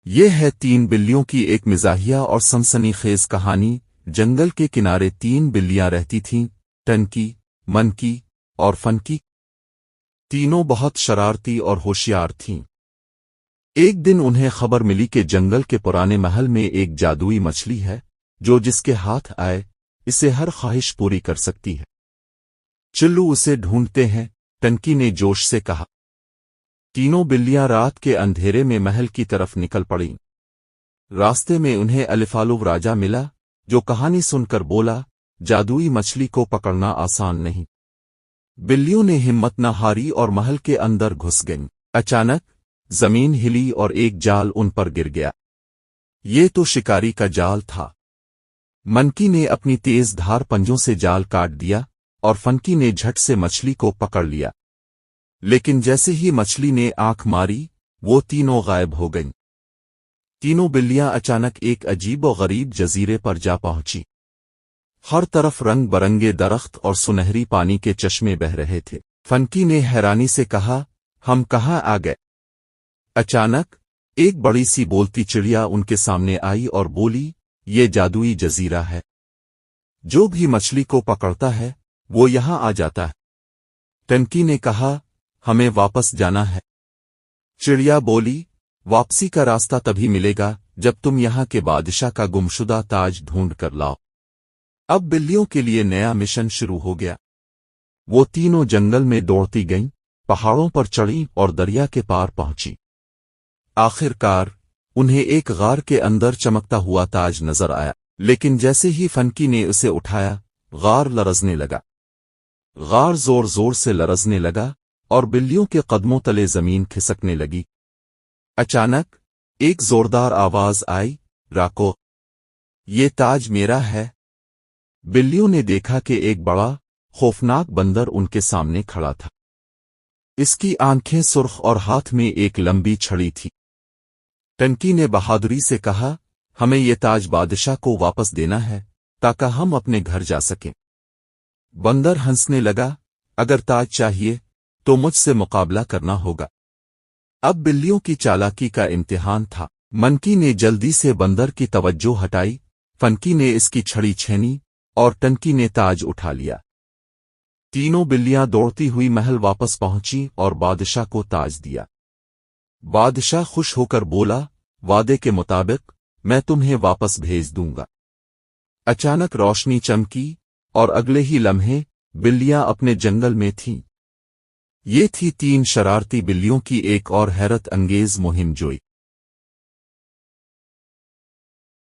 یہ ہے تین بلیوں کی ایک مزاحیہ اور سنسنی خیز کہانی۔ جنگل کے کنارے تین بلیاں رہتی تھیں، ٹنکی، منکی اور فنکی۔ تینوں بہت شرارتی اور ہوشیار تھیں۔ ایک دن انہیں خبر ملی کہ جنگل کے پرانے محل میں ایک جادوئی مچھلی ہے جو جس کے ہاتھ آئے اسے ہر خواہش پوری کر سکتی ہے۔ چلو اسے ڈھونڈتے ہیں، ٹنکی نے جوش سے کہا۔ تینوں بلیاں رات کے اندھیرے میں محل کی طرف نکل پڑیں۔ راستے میں انہیں الفالو راجا ملا جو کہانی سن کر بولا، جادوئی مچھلی کو پکڑنا آسان نہیں۔ بلیوں نے ہمت نہ ہاری اور محل کے اندر گھس گئیں۔ اچانک زمین ہلی اور ایک جال ان پر گر گیا۔ یہ تو شکاری کا جال تھا۔ منکی نے اپنی تیز دھار پنجوں سے جال کاٹ دیا اور فنکی نے جھٹ سے مچھلی کو پکڑ لیا، لیکن جیسے ہی مچھلی نے آنکھ ماری وہ تینوں غائب ہو گئیں۔ تینوں بلیاں اچانک ایک عجیب و غریب جزیرے پر جا پہنچی۔ ہر طرف رنگ برنگے درخت اور سنہری پانی کے چشمے بہہ رہے تھے۔ فنکی نے حیرانی سے کہا، ہم کہاں آ گئے؟ اچانک ایک بڑی سی بولتی چڑیا ان کے سامنے آئی اور بولی، یہ جادوئی جزیرہ ہے۔ جو بھی مچھلی کو پکڑتا ہے وہ یہاں آ جاتا ہے۔ ٹنکی نے کہا، ہمیں واپس جانا ہے۔ چڑیا بولی، واپسی کا راستہ تبھی ملے گا جب تم یہاں کے بادشاہ کا گمشدہ تاج ڈھونڈ کر لاؤ۔ اب بلیوں کے لیے نیا مشن شروع ہو گیا۔ وہ تینوں جنگل میں دوڑتی گئیں، پہاڑوں پر چڑھیں اور دریا کے پار پہنچی۔ آخر کار انہیں ایک غار کے اندر چمکتا ہوا تاج نظر آیا، لیکن جیسے ہی فنکی نے اسے اٹھایا غار لرزنے لگا۔ غار زور زور سے لرزنے لگا اور بلیوں کے قدموں تلے زمین کھسکنے لگی۔ اچانک ایک زوردار آواز آئی، راکو، یہ تاج میرا ہے۔ بلیوں نے دیکھا کہ ایک بڑا خوفناک بندر ان کے سامنے کھڑا تھا۔ اس کی آنکھیں سرخ اور ہاتھ میں ایک لمبی چھڑی تھی۔ ٹنکی نے بہادری سے کہا، ہمیں یہ تاج بادشاہ کو واپس دینا ہے تاکہ ہم اپنے گھر جا سکیں۔ بندر ہنسنے لگا، اگر تاج چاہیے تو مجھ سے مقابلہ کرنا ہوگا۔ اب بلیوں کی چالاکی کا امتحان تھا۔ منکی نے جلدی سے بندر کی توجہ ہٹائی، فنکی نے اس کی چھڑی چھینی اور ٹنکی نے تاج اٹھا لیا۔ تینوں بلیاں دوڑتی ہوئی محل واپس پہنچی اور بادشاہ کو تاج دیا۔ بادشاہ خوش ہو کر بولا، وعدے کے مطابق میں تمہیں واپس بھیج دوں گا۔ اچانک روشنی چمکی اور اگلے ہی لمحے بلیاں اپنے جنگل میں تھیں۔ یہ تھی تین شرارتی بلیوں کی ایک اور حیرت انگیز مہم جوئی۔